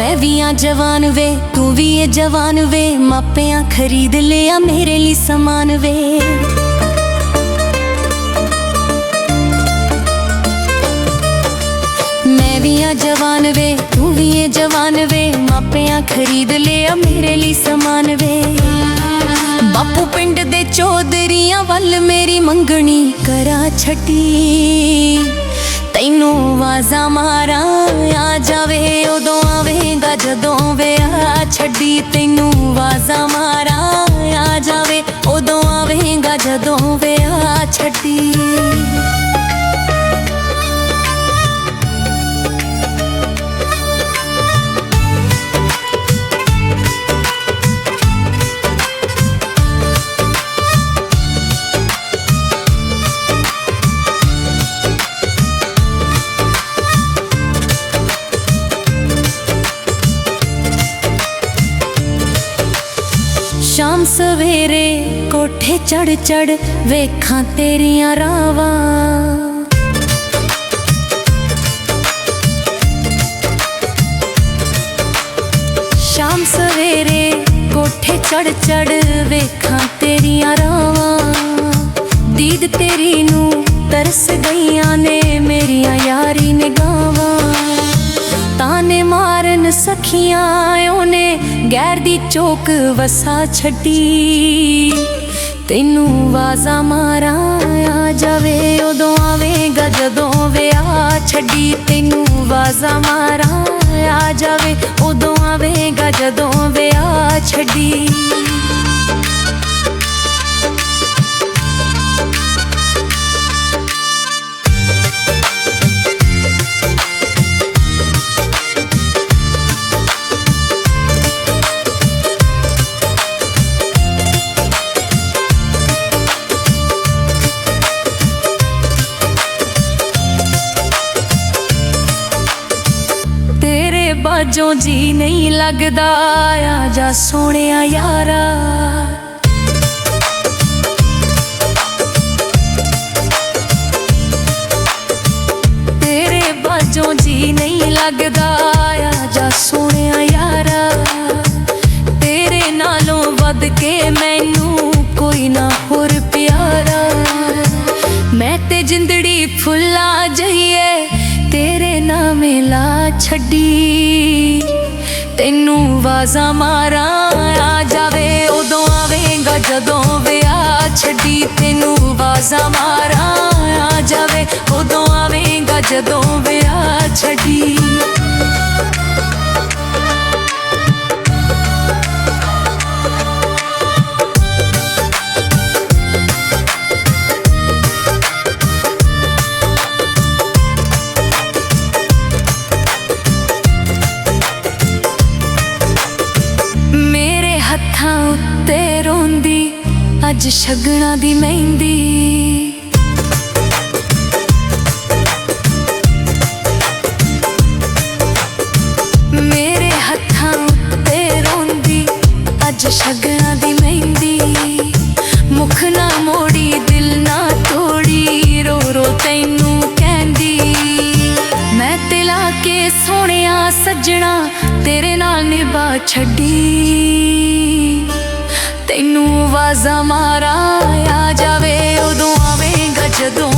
मैं भी आ जवान वे तू भी है जवान वे, मापियां खरीद लिया मेरे लिए समान वे। मैं भी आ जवान वे तू भी है जवान वे, मापियां खरीद लिया मेरे लिए समान वे। बापू पिंड दे चौधरियां वल मेरी मंगनी करा छटी, तैनू आवाज़ा मारा आ जावे उदों आवेगा जदों विआह छड्डी। तैनू आवाज़ा मारा आ जावे उदों आवेगा जदों विआह छड्डी। शाम सवेरे कोठे चढ़ चढ़ वेखां तेरियां रावां, शाम सवेरे कोठे चढ़ चढ़ वेखां तेरियां रावां। दीद तेरी नू तरस गईयां ने मेरियां यारी निगावां, ताने मारन सखियां ओने गैर दी चौक वसा छड्डी। तैनू आवाज़ा मारा आ जावे उदों आवेगा जदों विआह छड्डी। तैनू आवाज़ा मारा आ जावे उदों आवेगा जदों विआह छड्डी। बाजों जी नहीं लगदा आ जा सोहणिया यारा, तेरे बाजों जी नहीं लगदा आ जा सोहणिया यारा। तेरे नालों वध के मैनू कोई ना होर प्यारा, मैं ते जिंदड़ी फुल्ला जहिए तेरे नामे ला छड्डी। तैनू आवाज़ा मारा आ जावे उदों आवेगा जदों विआह छड्डी। तैनू आवाज़ा मारा आ जावे उदों आवेगा जदों विआह छड्डी। हत्थां उत्ते रोंदी अज शगना दी मेहंदी, मेरे हत्थां उत्ते रोंदी अज शगना दी मेहंदी। मुख ना मोड़ी दिल ना तोड़ी रो रो तैनू कहंदी। मैं तिला के सोहणिया सज्जणा तेरे नाल निभा छड्डी। तैनू आवाज़ा मारा आ जावे उदों आवेगा जदों